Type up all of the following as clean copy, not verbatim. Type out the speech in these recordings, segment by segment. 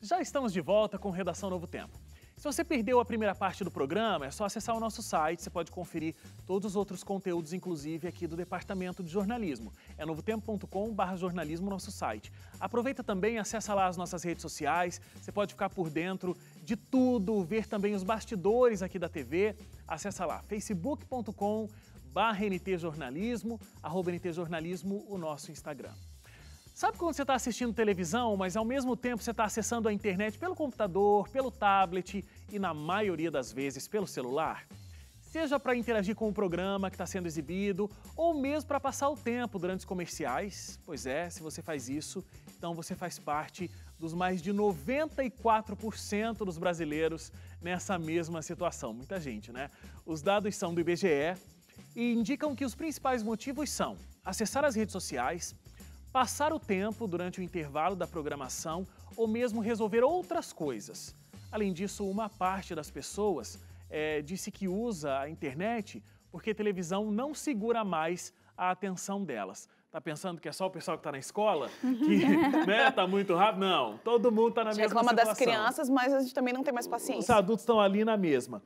Já estamos de volta com Redação Novo Tempo. Se você perdeu a primeira parte do programa, é só acessar o nosso site, você pode conferir todos os outros conteúdos, inclusive aqui do Departamento de Jornalismo. É novotempo.com/jornalismo, nosso site. Aproveita também, acessa lá as nossas redes sociais, você pode ficar por dentro de tudo, ver também os bastidores aqui da TV. Acessa lá, facebook.com/ntjornalismo, @ntjornalismo, o nosso Instagram. Sabe quando você está assistindo televisão, mas ao mesmo tempo você está acessando a internet pelo computador, pelo tablet e, na maioria das vezes, pelo celular? Seja para interagir com o programa que está sendo exibido ou mesmo para passar o tempo durante os comerciais. Pois é, se você faz isso, então você faz parte dos mais de 94% dos brasileiros nessa mesma situação. Muita gente, né? Os dados são do IBGE e indicam que os principais motivos são acessar as redes sociais, passar o tempo durante o intervalo da programação ou mesmo resolver outras coisas. Além disso, uma parte das pessoas disse que usa a internet porque a televisão não segura mais a atenção delas. Tá pensando que é só o pessoal que está na escola? Que tá muito rápido? Não, todo mundo está na mesma situação. Reclama das crianças, mas a gente também não tem mais paciência. Os adultos estão ali na mesma.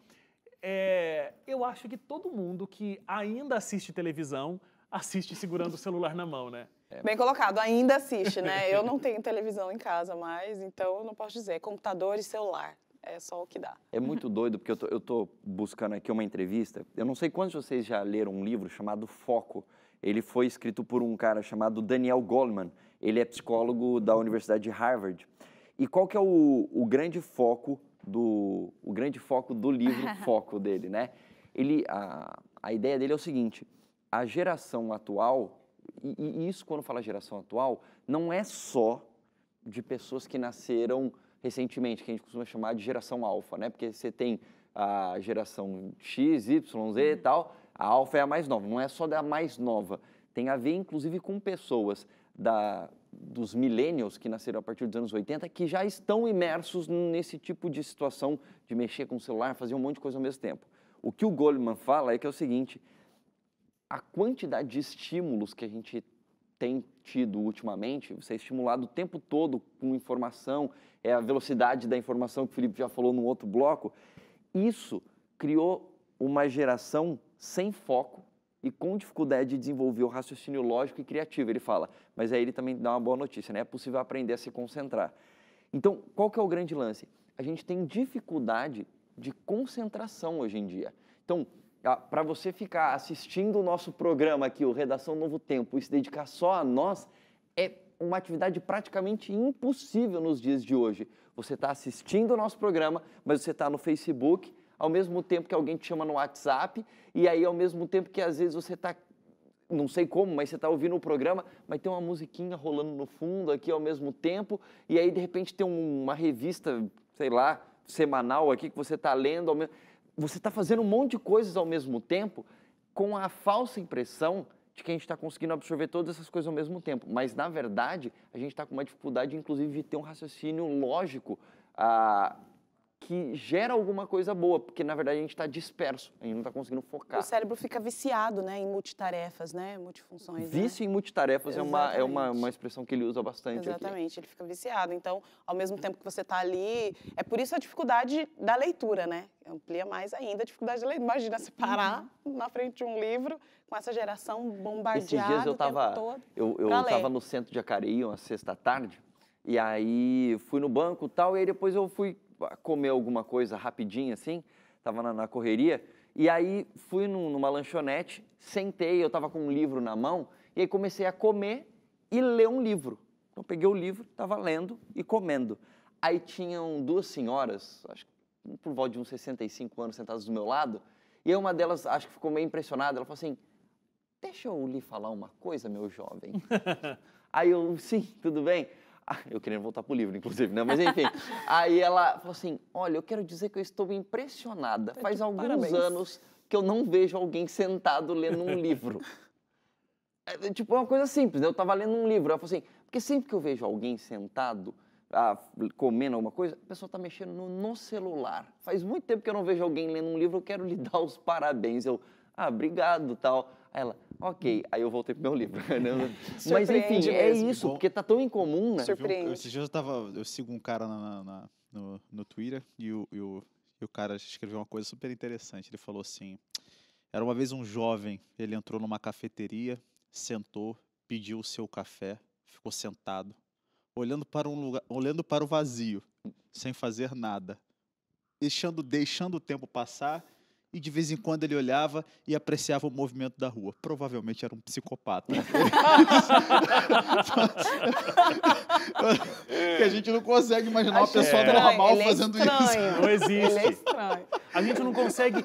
Eu acho que todo mundo que ainda assiste televisão assiste segurando o celular na mão, né? Bem colocado, ainda assiste, né? Eu não tenho televisão em casa mais, então eu não posso dizer. Computador e celular, é só o que dá. É muito doido, porque eu tô buscando aqui uma entrevista. Eu não sei quantos de vocês já leram um livro chamado Foco. Ele foi escrito por um cara chamado Daniel Goleman. Ele é psicólogo da Universidade de Harvard. E qual que é o grande foco do livro Foco dele, né? A ideia dele é o seguinte: a geração atual, e isso quando fala geração atual, não é só de pessoas que nasceram recentemente, que a gente costuma chamar de geração alfa, né? Porque você tem a geração X, Y, Z e tal, a alfa é a mais nova, não é só da mais nova. Tem a ver, inclusive, com pessoas dos millennials que nasceram a partir dos anos 80, que já estão imersos nesse tipo de situação de mexer com o celular, fazer um monte de coisa ao mesmo tempo. O que o Goleman fala é que é o seguinte: a quantidade de estímulos que a gente tem tido ultimamente, você é estimulado o tempo todo com informação, a velocidade da informação que o Felipe já falou no outro bloco, isso criou uma geração sem foco e com dificuldade de desenvolver o raciocínio lógico e criativo, ele fala. Mas aí ele também dá uma boa notícia, né? É possível aprender a se concentrar. Então, qual que é o grande lance? A gente tem dificuldade de concentração hoje em dia. Então, para você ficar assistindo o nosso programa aqui, o Redação Novo Tempo, e se dedicar só a nós, é uma atividade praticamente impossível nos dias de hoje. Você está assistindo o nosso programa, mas você está no Facebook, ao mesmo tempo que alguém te chama no WhatsApp, e aí ao mesmo tempo que às vezes você está, não sei como, mas você está ouvindo o programa, mas tem uma musiquinha rolando no fundo aqui ao mesmo tempo, e aí de repente tem uma revista, sei lá, semanal aqui que você está lendo ao mesmo tempo. Você está fazendo um monte de coisas ao mesmo tempo com a falsa impressão de que a gente está conseguindo absorver todas essas coisas ao mesmo tempo. Mas, na verdade, a gente está com uma dificuldade, inclusive, de ter um raciocínio lógico que gera alguma coisa boa, porque, na verdade, a gente está disperso, a gente não está conseguindo focar. O cérebro fica viciado, né, em multitarefas, né, multifunções. Vício em multitarefas é uma expressão que ele usa bastante. Exatamente, ele fica viciado. Então, ao mesmo tempo que você está ali, é por isso a dificuldade da leitura, né? Amplia mais ainda a dificuldade da leitura. Imagina se parar na frente de um livro com essa geração bombardeada o tempo todo. Eu estava no centro de Jacareí, uma sexta-tarde, e aí fui no banco e tal, e aí depois eu fui comer alguma coisa rapidinho assim, estava na correria, e aí fui numa lanchonete, sentei, eu estava com um livro na mão, e aí comecei a comer e ler um livro. Então peguei o livro, estava lendo e comendo. Aí tinham duas senhoras, acho que por volta de uns 65 anos, sentadas do meu lado, e aí uma delas, acho que ficou meio impressionada, ela falou assim: deixa eu lhe falar uma coisa, meu jovem. Aí eu, sim, tudo bem? Eu querendo voltar pro livro, inclusive, né? Mas enfim. Aí ela falou assim: olha, eu quero dizer que eu estou impressionada. Faz alguns anos que eu não vejo alguém sentado lendo um livro. Tipo, é uma coisa simples, né? Eu estava lendo um livro. Ela falou assim: porque sempre que eu vejo alguém sentado, comendo alguma coisa, a pessoa está mexendo no celular. Faz muito tempo que eu não vejo alguém lendo um livro, eu quero lhe dar os parabéns. Eu, obrigado, tal. Aí ela, ok. Aí eu voltei pro meu livro. Mas Surpreende enfim, é mesmo. isso, porque tá tão incomum, né? Surpreende. Esses dias eu sigo um cara no Twitter e o cara escreveu uma coisa super interessante. Ele falou assim, era uma vez um jovem, ele entrou numa cafeteria, sentou, pediu o seu café, ficou sentado, olhando para o vazio, sem fazer nada, deixando o tempo passar, e de vez em quando ele olhava e apreciava o movimento da rua. Provavelmente era um psicopata. Que a gente não consegue imaginar uma pessoa normal fazendo isso. Não existe. Ele é estranho. A gente não consegue,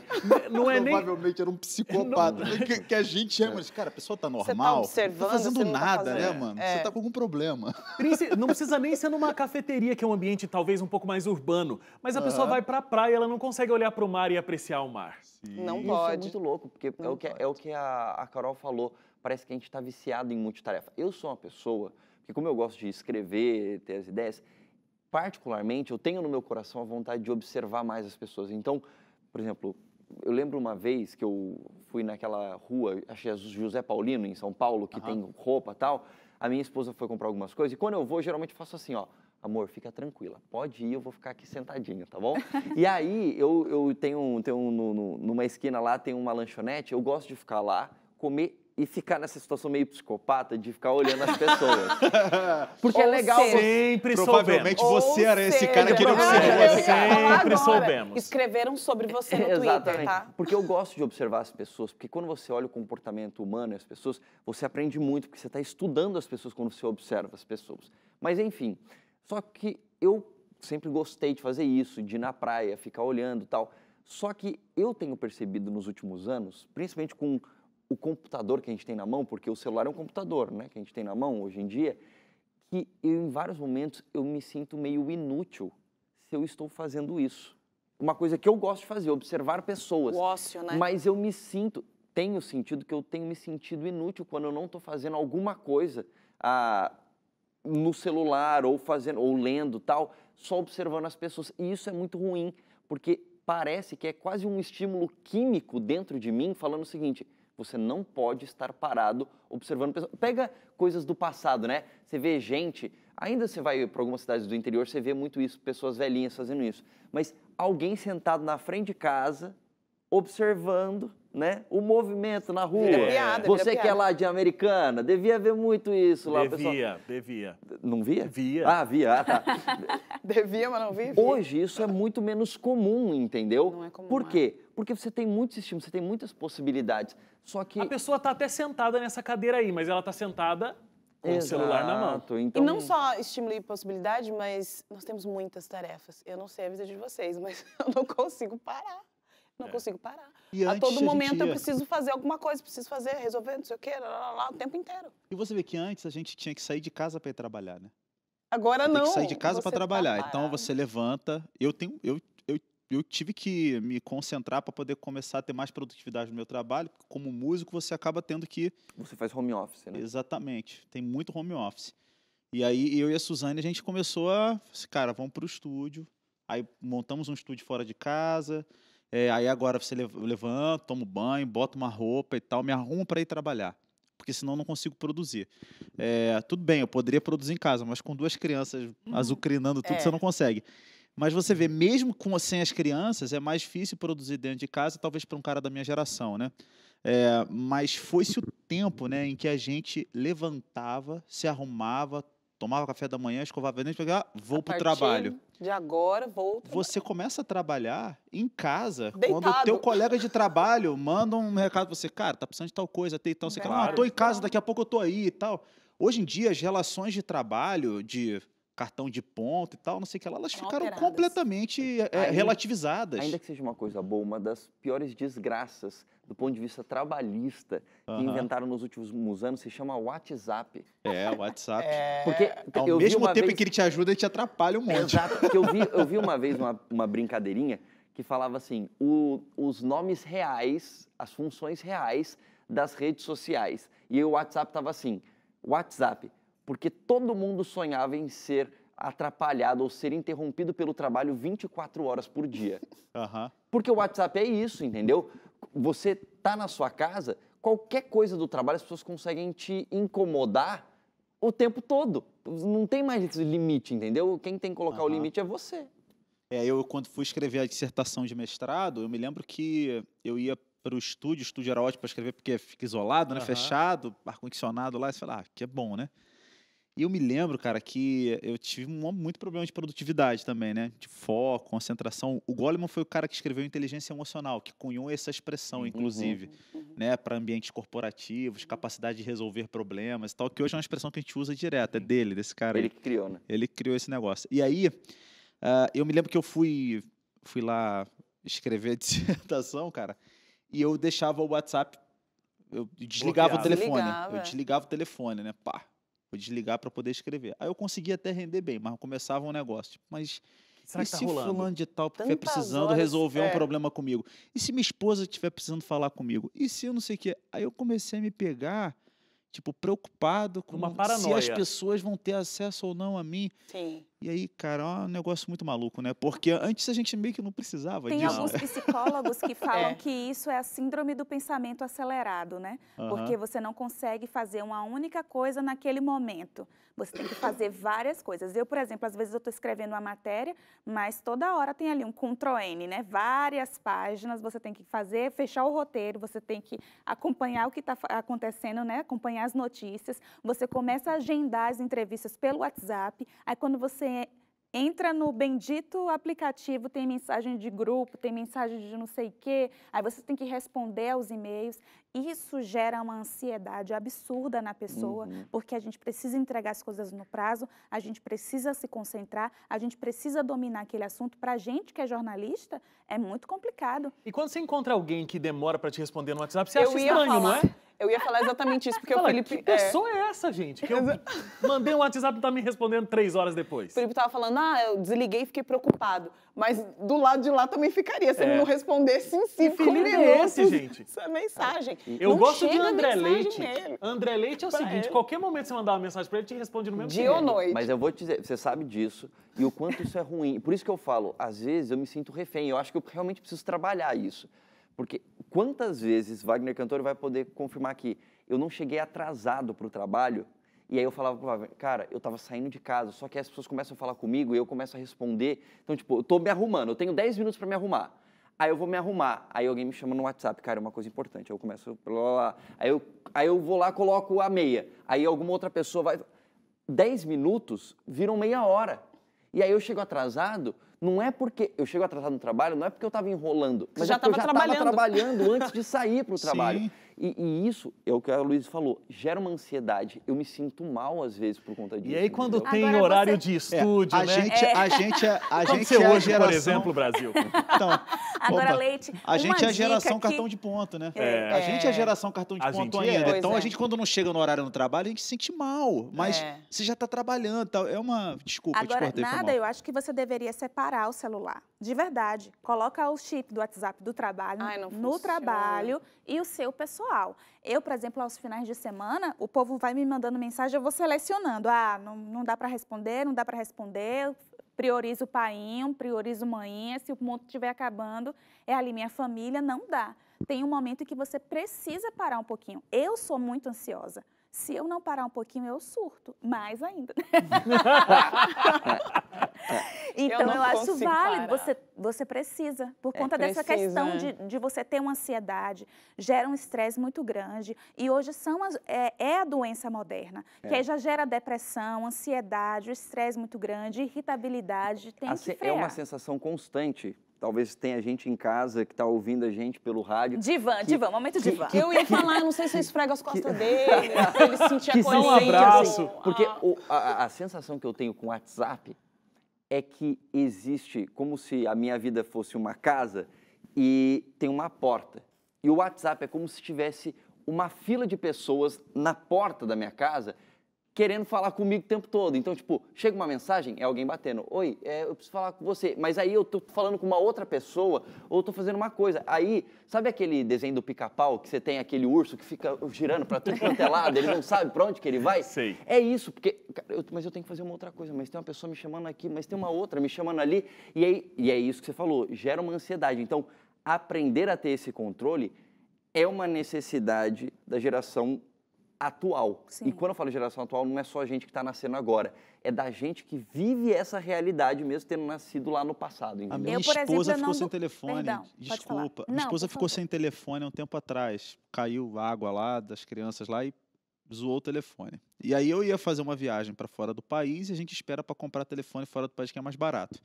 não é nem... Provavelmente era um psicopata. Que a gente chama, mas, cara, a pessoa tá normal, observando, não tá fazendo você não tá nada, fazendo. né, mano? É. Você tá com algum problema. Não precisa nem ser numa cafeteria, que é um ambiente talvez um pouco mais urbano, mas a pessoa vai pra praia, ela não consegue olhar pro mar e apreciar o mar. Não Isso é pode. muito louco, porque é o que a Carol falou. Parece que a gente está viciado em multitarefa. Eu sou uma pessoa, que como eu gosto de escrever, ter as ideias, particularmente, eu tenho no meu coração a vontade de observar mais as pessoas. Então, por exemplo, eu lembro uma vez que eu fui naquela rua, acho que é José Paulino, em São Paulo, que tem roupa e tal. A minha esposa foi comprar algumas coisas e quando eu vou, geralmente eu faço assim, ó. Amor, fica tranquila, pode ir, eu vou ficar aqui sentadinha, tá bom? E aí, eu tenho numa esquina lá, tem uma lanchonete, eu gosto de ficar lá, comer e ficar nessa situação meio psicopata de ficar olhando as pessoas. Porque é Ou legal... seja, Sempre Provavelmente soubemos. você era esse cara que ele eu observou. ia falar Sempre agora. soubemos. Escreveram sobre você no Twitter, Exatamente. tá? Porque eu gosto de observar as pessoas, porque quando você olha o comportamento humano e as pessoas, você aprende muito, porque você está estudando as pessoas quando você observa as pessoas. Mas, enfim, só que eu sempre gostei de fazer isso, de ir na praia, ficar olhando e tal. Só que eu tenho percebido nos últimos anos, principalmente com o computador que a gente tem na mão, porque o celular é um computador, né, que a gente tem na mão hoje em dia, que em vários momentos eu me sinto meio inútil se eu estou fazendo isso. Uma coisa que eu gosto de fazer, observar pessoas. O ócio, né? Mas eu tenho sentido que eu tenho me sentido inútil quando eu não estou fazendo alguma coisa no celular ou lendo tal, só observando as pessoas. E isso é muito ruim, porque parece que é quase um estímulo químico dentro de mim falando o seguinte: você não pode estar parado observando pessoas. Pega coisas do passado, né? Você vê gente, ainda você vai para algumas cidades do interior, você vê muito isso, pessoas velhinhas fazendo isso. Mas alguém sentado na frente de casa, observando, né, o movimento na rua. Vira piada, Você vira que é piada. lá de Americana, devia ver muito isso lá, pessoal. Devia. Não via? Via. Ah, via. Ah, tá. Devia, mas não vi. Hoje isso é muito menos comum, entendeu? Não é comum, Por quê? Porque você tem muitos estímulos, você tem muitas possibilidades. Só que... A pessoa tá até sentada nessa cadeira aí, mas ela tá sentada com o celular na mão. Exato, E então... não só estímulo e possibilidade, mas nós temos muitas tarefas. Eu não sei a vida de vocês, mas eu não consigo parar. Não consigo parar. E A antes todo a momento gente eu ia- preciso fazer alguma coisa, preciso fazer, resolver, não sei o quê, lá, o tempo inteiro. E você vê que antes a gente tinha que sair de casa para ir trabalhar, né? Agora Você não. tem que sair de casa você para tá trabalhar. Então parado. você levanta. Eu tive que me concentrar para poder começar a ter mais produtividade no meu trabalho. Porque como músico, você acaba tendo que... Você faz home office, né? Exatamente. Tem muito home office. E aí eu e a Suzane, a gente começou a... Cara, vamos para o estúdio. Aí montamos um estúdio fora de casa. Aí agora você levanta, toma um banho, bota uma roupa e tal, me arrumo para ir trabalhar. Porque senão eu não consigo produzir. Tudo bem, eu poderia produzir em casa, mas com 2 crianças azucrinando tudo, você não consegue. Mas você vê, mesmo sem as crianças, é mais difícil produzir dentro de casa, talvez para um cara da minha geração, né? Mas foi-se o tempo, né, em que a gente levantava, se arrumava, tomava café da manhã, escovava o dente, pegava, vou para o trabalho. De agora, vou trabalhar. Você começa a trabalhar em casa, Deitado. quando o teu colega de trabalho manda um recado pra você, cara, tá precisando de tal coisa, tem tal, você quer, Verdade. tô em casa, daqui a pouco eu tô aí e tal. Hoje em dia, as relações de trabalho, de cartão de ponto e tal, não sei o que lá, elas São ficaram alteradas. completamente relativizadas. Ainda que seja uma coisa boa, uma das piores desgraças do ponto de vista trabalhista que Aham. inventaram nos últimos anos se chama WhatsApp. O WhatsApp. Porque Ao eu vi mesmo uma tempo vez... que ele te ajuda, ele te atrapalha um monte. Exato, porque eu vi uma vez uma brincadeirinha que falava assim, os nomes reais, as funções reais das redes sociais. E o WhatsApp estava assim, WhatsApp, porque todo mundo sonhava em ser atrapalhado ou ser interrompido pelo trabalho 24 horas por dia. Aham. Porque o WhatsApp é isso, entendeu? Você tá na sua casa, qualquer coisa do trabalho, as pessoas conseguem te incomodar o tempo todo. Não tem mais esse limite, entendeu? Quem tem que colocar o limite é você. Eu, quando fui escrever a dissertação de mestrado, eu me lembro que eu ia para o estúdio era ótimo para escrever, porque fica isolado, né? Fechado, ar-condicionado lá, e você fala, que é bom, né? E eu me lembro, cara, que eu tive muito problema de produtividade também, né? De foco, concentração. O Goleman foi o cara que escreveu Inteligência Emocional, que cunhou essa expressão, inclusive, né? Para ambientes corporativos, capacidade de resolver problemas e tal, que hoje é uma expressão que a gente usa direto, é dele, desse cara aí. Ele que criou, né? Ele criou esse negócio. E aí, eu me lembro que eu fui lá escrever a dissertação, cara, e eu deixava o WhatsApp, eu desligava o telefone. Eu desligava o telefone, né? Pá. Vou desligar para poder escrever. Aí eu conseguia até render bem, mas começava um negócio. Tipo, mas será e que tá se rolando? fulano de tal estiver precisando resolver um problema comigo? E se minha esposa estiver precisando falar comigo? E se eu não sei o quê? Aí eu comecei a me pegar, tipo, preocupado com se as pessoas vão ter acesso ou não a mim. Sim. E aí, cara, é um negócio muito maluco, né? Porque antes a gente meio que não precisava disso. Tem alguns psicólogos que falam que isso é a síndrome do pensamento acelerado, né? Porque você não consegue fazer uma única coisa naquele momento. Você tem que fazer várias coisas. Eu, por exemplo, às vezes eu estou escrevendo uma matéria, mas toda hora tem ali um Ctrl+N, né? Várias páginas, você tem que fazer, fechar o roteiro, você tem que acompanhar o que está acontecendo, né? Acompanhar as notícias. Você começa a agendar as entrevistas pelo WhatsApp. Aí, quando você entra no bendito aplicativo, tem mensagem de grupo, tem mensagem de não sei o quê, aí você tem que responder aos e-mails. Isso gera uma ansiedade absurda na pessoa, porque a gente precisa entregar as coisas no prazo, a gente precisa se concentrar, a gente precisa dominar aquele assunto. Para a gente que é jornalista, é muito complicado. E quando você encontra alguém que demora para te responder no WhatsApp, você acha estranho, não é? Eu ia falar exatamente isso, porque Fala, o Felipe... Que pessoa é essa, gente? Que eu mandei um WhatsApp e tá me respondendo 3 horas depois. O Felipe tava falando, eu desliguei e fiquei preocupado. Mas do lado de lá também ficaria, se ele não respondesse em 5 minutos. Felipe é esse, gente? Essa mensagem. Eu gosto de André Leite. André Leite é o seguinte, qualquer momento você mandar uma mensagem para ele, ele te responde no mesmo dia ou noite. Mas eu vou te dizer, você sabe disso, e o quanto isso é ruim. Por isso que eu falo, às vezes eu me sinto refém, eu acho que eu realmente preciso trabalhar isso. Porque quantas vezes Wagner Cantore vai poder confirmar aqui, eu não cheguei atrasado para o trabalho, e aí eu falava pro Wagner, cara, eu estava saindo de casa, só que as pessoas começam a falar comigo e eu começo a responder. Então, tipo, eu tô me arrumando, eu tenho 10 minutos para me arrumar. Aí eu vou me arrumar, aí alguém me chama no WhatsApp, cara, é uma coisa importante, aí eu começo, aí eu vou lá, coloco a meia, aí alguma outra pessoa vai... 10 minutos viram meia hora. E aí eu chego atrasado, não é porque eu chego atrasado no trabalho, não é porque eu estava enrolando, mas já é porque eu já estava trabalhando antes de sair para o trabalho. Sim. E isso é o que a Luísa falou, gera uma ansiedade. Eu me sinto mal às vezes por conta disso. E aí quando entendeu? tem Agora horário você- de estúdio, A né? gente é Aconteceu a hoje, geração... por exemplo, Brasil. Então, Agora, opa, Leite, a gente é uma a geração dica cartão que- de ponto, né? É. A gente é a geração cartão de A ponto gente é. ainda. Pois Então, é. a gente, quando não chega no horário no trabalho, a gente se sente mal. Mas É. você já está trabalhando. Tal. É uma... Desculpa, eu te Agora, cortei, foi nada, mal. eu acho que você deveria separar o celular. De verdade. Coloca o chip do WhatsApp do trabalho Ai, não no funciona. trabalho e o seu pessoal. Eu, por exemplo, aos finais de semana, o povo vai me mandando mensagem, eu vou selecionando. Não dá para responder, não dá para responder. Priorizo o painho, priorizo manhinha. Se o mundo estiver acabando, é ali minha família, não dá. Tem um momento em que você precisa parar um pouquinho. Eu sou muito ansiosa. Se eu não parar um pouquinho, eu surto. Mais ainda. Então, não eu acho consigo válido. parar. Você precisa. Por conta dessa precisa, questão né? de você ter uma ansiedade, gera um estresse muito grande. E hoje é a doença moderna. Que aí já gera depressão, ansiedade, estresse muito grande, irritabilidade. Tem que É frear. uma sensação constante. Talvez tenha gente em casa que está ouvindo a gente pelo rádio. Divã, momento divã. Eu ia falar, não sei se eu esfrego as costas dele, pra ele se sentir Que acolhido. um abraço. assim. Porque a sensação que eu tenho com o WhatsApp é que existe como se a minha vida fosse uma casa e tem uma porta. E o WhatsApp é como se tivesse uma fila de pessoas na porta da minha casa querendo falar comigo o tempo todo. Então, tipo, chega uma mensagem, é alguém batendo. Oi, eu preciso falar com você. Mas aí eu tô falando com uma outra pessoa ou tô fazendo uma coisa. Aí, sabe aquele desenho do Pica-Pau que você tem aquele urso que fica girando pra tudo quanto é lado, ele não sabe pra onde que ele vai? Sei. É isso, porque, cara, mas eu tenho que fazer uma outra coisa, mas tem uma pessoa me chamando aqui, mas tem uma outra me chamando ali. E é isso que você falou, gera uma ansiedade. Então, aprender a ter esse controle é uma necessidade da geração atual. Sim. E quando eu falo geração atual, não é só a gente que está nascendo agora, é da gente que vive essa realidade mesmo tendo nascido lá no passado, A entendeu? minha Eu, por esposa exemplo, ficou não sem du- telefone. Perdão, pode falar. Desculpa. Não, Minha esposa por ficou favor. sem telefone há um tempo atrás. Caiu água lá das crianças lá e zoou o telefone. E aí eu ia fazer uma viagem para fora do país e a gente espera para comprar telefone fora do país que é mais barato.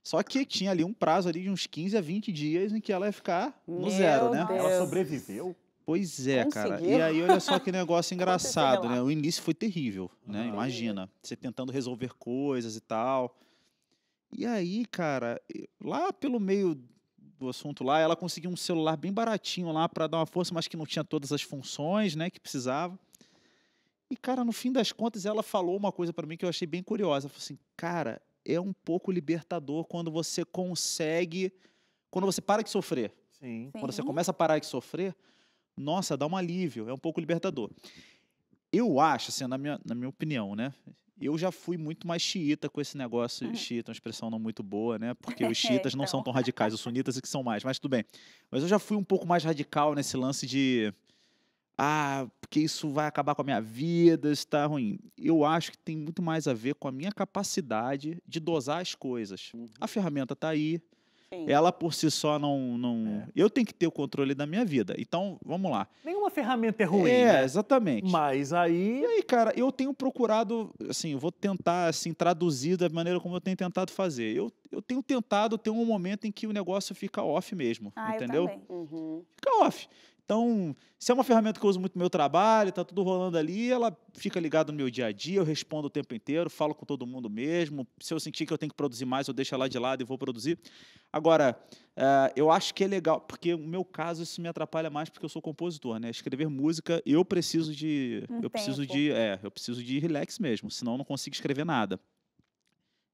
Só que tinha ali um prazo ali de uns 15 a 20 dias em que ela ia ficar no Meu zero, né? Deus. Ela sobreviveu. Pois é, cara. Conseguiu? E aí, olha só que negócio engraçado, Aconteceu né? lá. O início foi terrível, né? Imagina, você tentando resolver coisas e tal. E aí, cara, lá pelo meio do assunto lá, ela conseguiu um celular bem baratinho lá para dar uma força, mas que não tinha todas as funções, né, que precisava. E, cara, no fim das contas, ela falou uma coisa para mim que eu achei bem curiosa. Ela falou assim, cara, é um pouco libertador quando você consegue, quando você para de sofrer. Sim. Quando você Sim. começa a parar de sofrer, nossa, dá um alívio, é um pouco libertador. Eu acho, assim, na minha opinião, né? Eu já fui muito mais xiita com esse negócio, xiita, uma expressão não muito boa, né? Porque os xiitas não são Então. tão radicais, os sunitas é que são mais, mas tudo bem. Mas eu já fui um pouco mais radical nesse lance de, porque isso vai acabar com a minha vida, isso tá ruim. Eu acho que tem muito mais a ver com a minha capacidade de dosar as coisas. A ferramenta tá aí, Sim. ela por si só não... Eu tenho que ter o controle da minha vida. Então, vamos lá. Nenhuma ferramenta é ruim, É, né? exatamente. Mas aí... E aí, cara, eu tenho procurado, assim, eu vou tentar, assim, traduzir da maneira como eu tenho tentado fazer. Eu tenho tentado ter um momento em que o negócio fica off mesmo, Ah, entendeu? eu também. Uhum. Fica off. Então, se é uma ferramenta que eu uso muito no meu trabalho, tá tudo rolando ali, ela fica ligada no meu dia a dia, eu respondo o tempo inteiro, falo com todo mundo mesmo. Se eu sentir que eu tenho que produzir mais, eu deixo ela de lado e vou produzir. Agora, eu acho que é legal, porque no meu caso isso me atrapalha mais porque eu sou compositor, né? Escrever música, eu preciso de eu preciso de relax mesmo, senão eu não consigo escrever nada.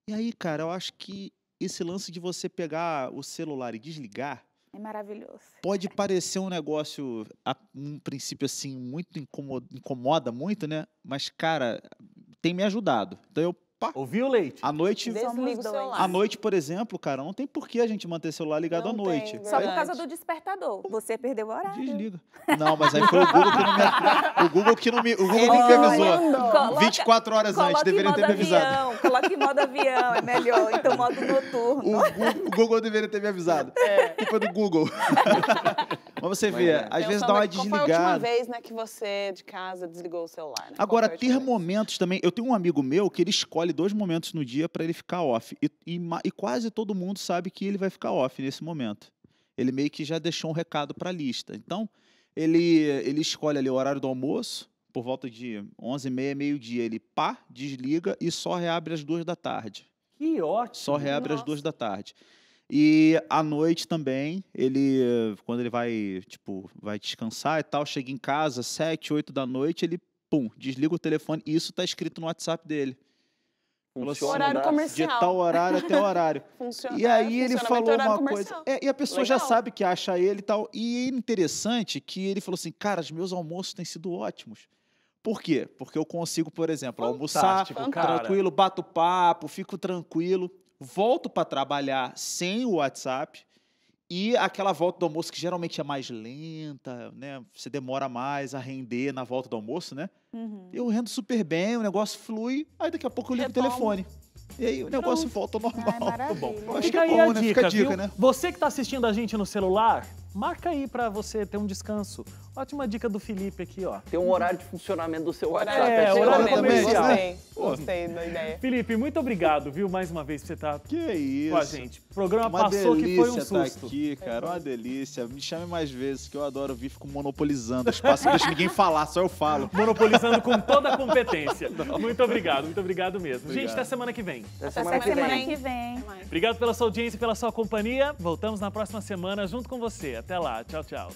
E aí, cara, eu acho que esse lance de você pegar o celular e desligar É maravilhoso. pode parecer um negócio, a um princípio assim, muito incomoda muito, né? Mas, cara, tem me ajudado. Então eu, Ouviu, Leite? à noite, Desliga o dois. celular. à noite, por exemplo, cara, não tem por que a gente manter o celular ligado Não à noite. tem, Só por Verdade. causa do despertador. Você perdeu o horário. Desliga. Não, mas aí foi o Google que não me, o Google que não me avisou. Coloca- 24 horas antes, Coloca em deveria modo ter me avisado. avião, coloca em modo avião, é melhor. Então, modo noturno. O Google deveria ter me avisado. Culpa do Google. Mas você vê, é. às vezes Pensando dá uma aqui, qual foi a última desligada. vez, né, que você de casa desligou o celular? Né? Agora, Qual foi a ter última vez? momentos também. Eu tenho um amigo meu que ele escolhe 2 momentos no dia para ele ficar off. E quase todo mundo sabe que ele vai ficar off nesse momento. Ele meio que já deixou um recado para a lista. Então, ele escolhe ali o horário do almoço, por volta de 11h30, meio-dia. Ele desliga e só reabre às 2 da tarde. Que ótimo. Só reabre às Nossa. 2 da tarde. E à noite também, quando ele vai, tipo, vai descansar e tal, chega em casa, 7, 8 da noite, ele, desliga o telefone. E isso tá escrito no WhatsApp dele. Funciona, Horário dá- De comercial. tal horário até horário. Funciona, E aí ele funcionamento falou horário uma comercial. coisa. E a pessoa já Legal. sabe que acha ele e tal. E é interessante que ele falou assim, cara, os meus almoços têm sido ótimos. Por quê? Porque eu consigo, por exemplo, almoçar Fantástico, cara. tranquilo, bato papo, fico tranquilo, volto para trabalhar sem o WhatsApp. E aquela volta do almoço que geralmente é mais lenta, né? Você demora mais a render na volta do almoço, né? Uhum. Eu rendo super bem, o negócio flui, aí daqui a pouco eu ligo o Retomo. telefone. E aí o negócio volta ao Ai, normal. maravilha. Eu acho que Fica é aí bom, a né? dica, Fica a dica, viu? né? Você que está assistindo a gente no celular, marca aí para você ter um descanso. Ótima dica do Felipe aqui, ó. Tem um horário de funcionamento do seu WhatsApp. É, chegou horário no começo, comercial. né? Gostei da ideia. Felipe, muito obrigado, viu, mais uma vez por você estar Que isso. com a gente. O programa Uma passou que foi um delícia tá susto. aqui, cara. Uma delícia. Me chame mais vezes, que eu adoro vir. Fico monopolizando o espaço. Não deixo ninguém falar, só eu falo. Monopolizando com toda a competência. Muito obrigado mesmo. Gente, Obrigado. até semana que vem. Até Até semana que Semana vem. que vem. Até mais. Obrigado pela sua audiência e pela sua companhia. Voltamos na próxima semana junto com você. Até lá. Tchau, tchau.